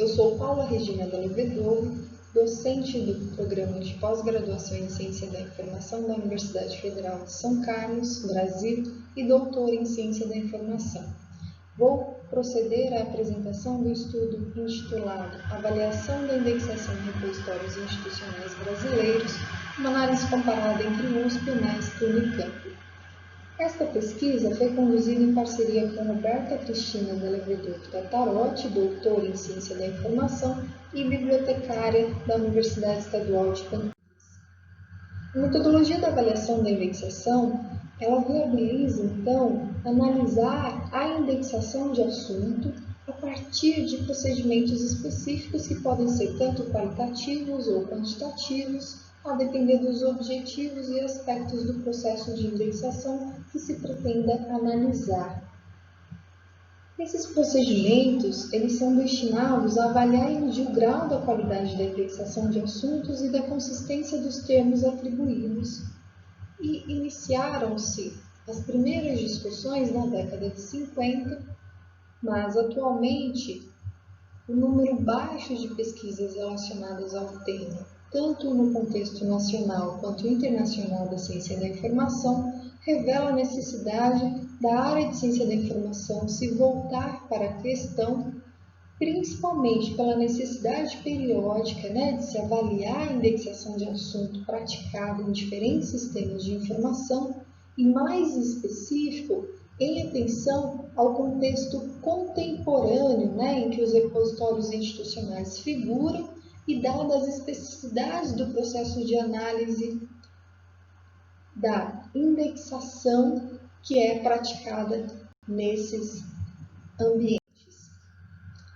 Eu sou Paula Regina da Levedova, docente do Programa de Pós-Graduação em Ciência da Informação da Universidade Federal de São Carlos, Brasil, e doutora em Ciência da Informação. Vou proceder à apresentação do estudo intitulado Avaliação da Indexação de Repositórios Institucionais Brasileiros, uma análise comparada entre o USP, Unesp e Unicamp. Esta pesquisa foi conduzida em parceria com Roberta Cristina da Levedova Tattarotti, doutora em Ciência da Informação e bibliotecária da Universidade Estadual de Campinas. A metodologia da avaliação da indexação, ela viabiliza, então, analisar a indexação de assunto a partir de procedimentos específicos que podem ser tanto qualitativos ou quantitativos, a depender dos objetivos e aspectos do processo de indexação que se pretenda analisar. Esses procedimentos, eles são destinados a avaliar e medir o grau da qualidade da indexação de assuntos e da consistência dos termos atribuídos. E iniciaram-se as primeiras discussões na década de 50, mas atualmente o número baixo de pesquisas relacionadas ao tema, tanto no contexto nacional quanto internacional da ciência da informação, revela a necessidade da área de ciência da informação se voltar para a questão, principalmente pela necessidade periódica, de se avaliar a indexação de assunto praticado em diferentes sistemas de informação e, mais específico, em atenção ao contexto contemporâneo, em que os repositórios institucionais figuram e dadas as especificidades do processo de análise da indexação que é praticada nesses ambientes.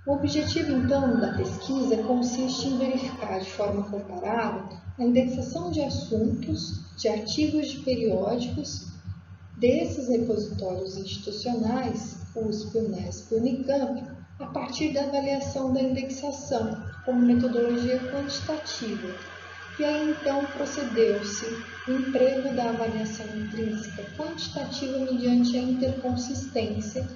O objetivo, então, da pesquisa consiste em verificar de forma comparada a indexação de assuntos, de artigos de periódicos desses repositórios institucionais, USP, Unesp e Unicamp, a partir da avaliação da indexação como metodologia quantitativa. E aí, então, procedeu-se o emprego da avaliação intrínseca quantitativa mediante a interconsistência,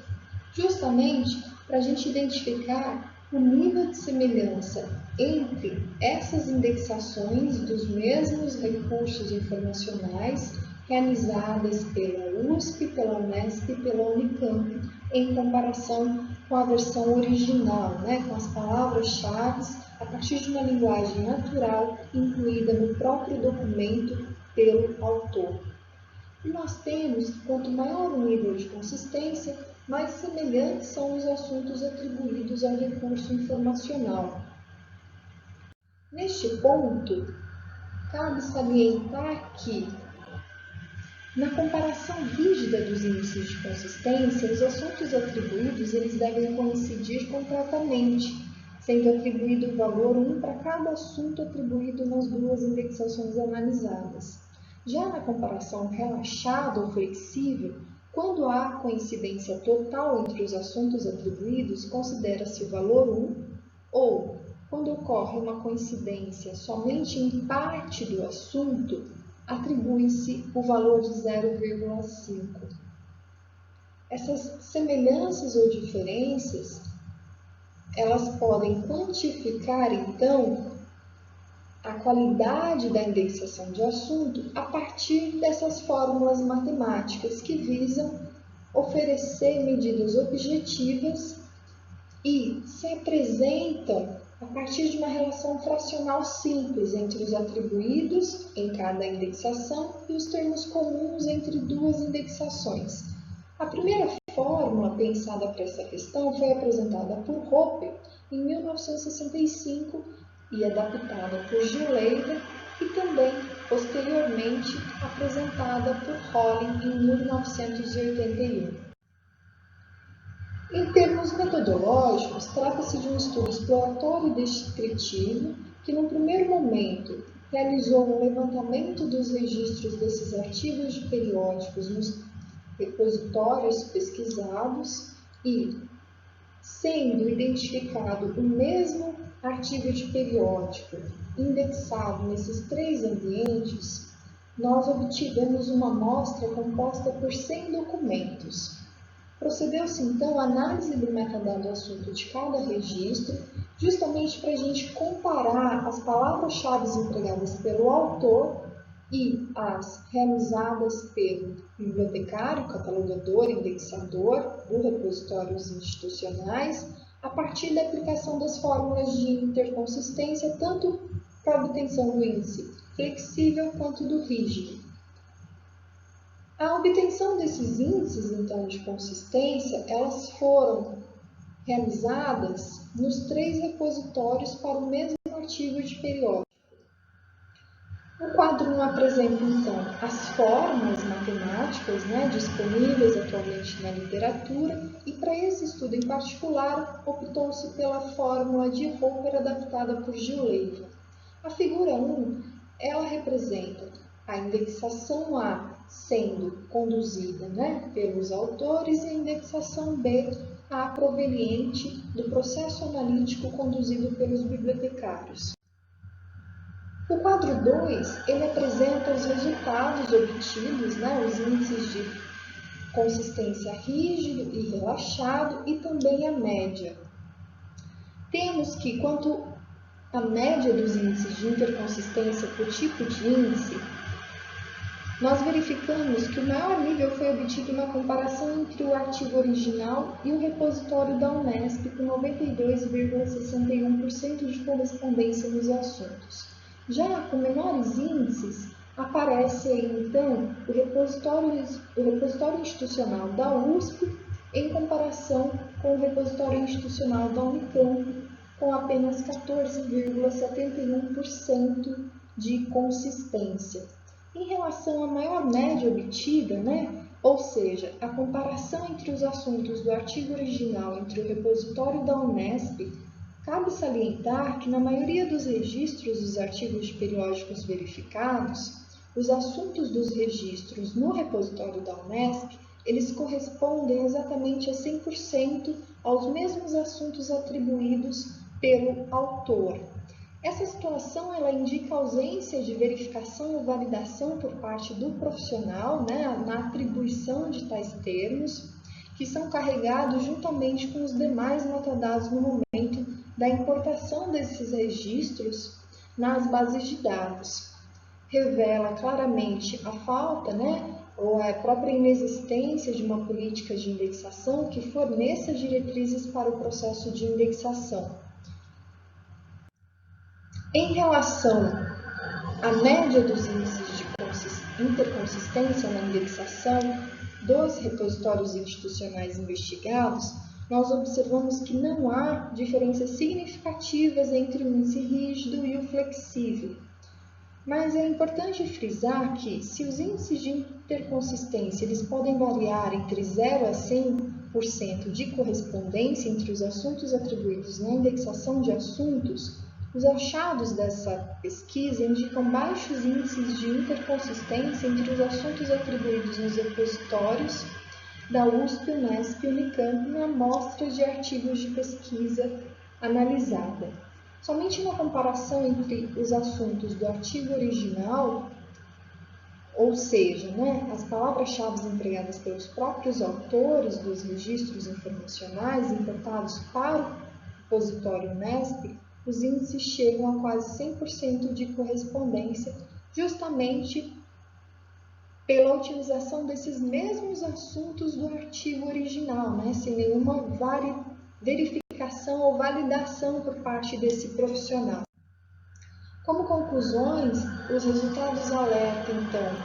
justamente para a gente identificar o nível de semelhança entre essas indexações dos mesmos recursos informacionais realizadas pela USP, pela Unesp e pela Unicamp, em comparação com a versão original, com as palavras-chave a partir de uma linguagem natural incluída no próprio documento pelo autor. E nós temos que, quanto maior o nível de consistência, mais semelhantes são os assuntos atribuídos ao recurso informacional. Neste ponto, cabe salientar que, na comparação rígida dos índices de consistência, os assuntos atribuídos eles devem coincidir completamente, sendo atribuído o valor 1 para cada assunto atribuído nas duas indexações analisadas. Já na comparação relaxada ou flexível, quando há coincidência total entre os assuntos atribuídos, considera-se o valor 1, ou, quando ocorre uma coincidência somente em parte do assunto, atribui-se o valor de 0,5. Essas semelhanças ou diferenças, elas podem quantificar, então, a qualidade da indexação de assunto a partir dessas fórmulas matemáticas que visam oferecer medidas objetivas e se apresentam a partir de uma relação fracional simples entre os atribuídos em cada indexação e os termos comuns entre duas indexações. A primeira fórmula pensada para essa questão foi apresentada por Hopper em 1965 e adaptada por Gileder e também, posteriormente, apresentada por Holling em 1981. Em termos metodológicos, trata-se de um estudo exploratório e descritivo que, no primeiro momento, realizou um levantamento dos registros desses artigos de periódicos nos repositórios pesquisados e, sendo identificado o mesmo artigo de periódico indexado nesses três ambientes, nós obtivemos uma amostra composta por 100 documentos. Procedeu-se, então, a análise do metadado assunto de cada registro, justamente para a gente comparar as palavras-chave empregadas pelo autor e as realizadas pelo bibliotecário, catalogador, indexador do repositórios institucionais, a partir da aplicação das fórmulas de interconsistência, tanto para a obtenção do índice flexível quanto do rígido. A obtenção desses índices, então, de consistência, elas foram realizadas nos 3 repositórios para o mesmo artigo de periódico. O quadro 1 apresenta, então, as fórmulas matemáticas disponíveis atualmente na literatura e, para esse estudo em particular, optou-se pela fórmula de Roper adaptada por Gil Leiva. A figura 1, ela representa a indexação A sendo conduzida pelos autores e a indexação B, a proveniente do processo analítico conduzido pelos bibliotecários. O quadro 2, ele apresenta os resultados obtidos, os índices de consistência rígido e relaxado e também a média. Temos que, quanto à média dos índices de interconsistência por tipo de índice, nós verificamos que o maior nível foi obtido na comparação entre o artigo original e o repositório da Unesp, com 92,61% de correspondência nos assuntos. Já com menores índices, aparece aí, então, o repositório institucional da USP em comparação com o repositório institucional da Unicamp, com apenas 14,71% de consistência. Em relação à maior média obtida, ou seja, a comparação entre os assuntos do artigo original entre o repositório da Unesp, cabe salientar que na maioria dos registros dos artigos periódicos verificados, os assuntos dos registros no repositório da Unesp, eles correspondem exatamente a 100% aos mesmos assuntos atribuídos pelo autor. Essa situação ela indica a ausência de verificação ou validação por parte do profissional na atribuição de tais termos, que são carregados juntamente com os demais metadados no momento da importação desses registros nas bases de dados. Revela claramente a falta, ou a própria inexistência de uma política de indexação que forneça diretrizes para o processo de indexação. Em relação à média dos índices de interconsistência na indexação dos repositórios institucionais investigados, nós observamos que não há diferenças significativas entre o índice rígido e o flexível. Mas é importante frisar que, se os índices de interconsistência eles podem variar entre 0 a 100% de correspondência entre os assuntos atribuídos na indexação de assuntos, os achados dessa pesquisa indicam baixos índices de interconsistência entre os assuntos atribuídos nos repositórios da USP, Unesp e Unicamp em amostras de artigos de pesquisa analisada. Somente na comparação entre os assuntos do artigo original, ou seja, as palavras-chave empregadas pelos próprios autores dos registros informacionais importados para o repositório Unesp, os índices chegam a quase 100% de correspondência, justamente pela utilização desses mesmos assuntos do artigo original, sem nenhuma verificação ou validação por parte desse profissional. Como conclusões, os resultados alertam, então,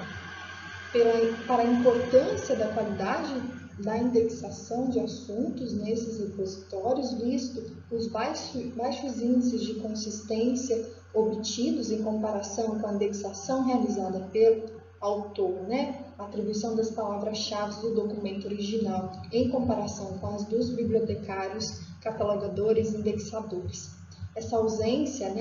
para a importância da qualidade da indexação de assuntos nesses repositórios, visto os baixos índices de consistência obtidos em comparação com a indexação realizada pelo autor, a atribuição das palavras-chave do documento original em comparação com as dos bibliotecários, catalogadores e indexadores. Essa ausência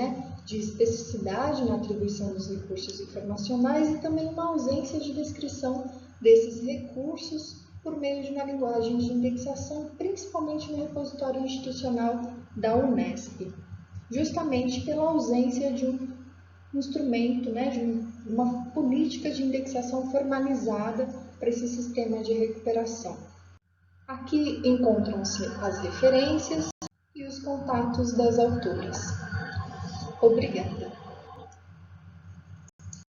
de especificidade na atribuição dos recursos informacionais e também uma ausência de descrição desses recursos por meio de uma linguagem de indexação, principalmente no repositório institucional da Unesp, justamente pela ausência de um instrumento, de uma política de indexação formalizada para esse sistema de recuperação. Aqui encontram-se as referências e os contatos das autoras. Obrigada.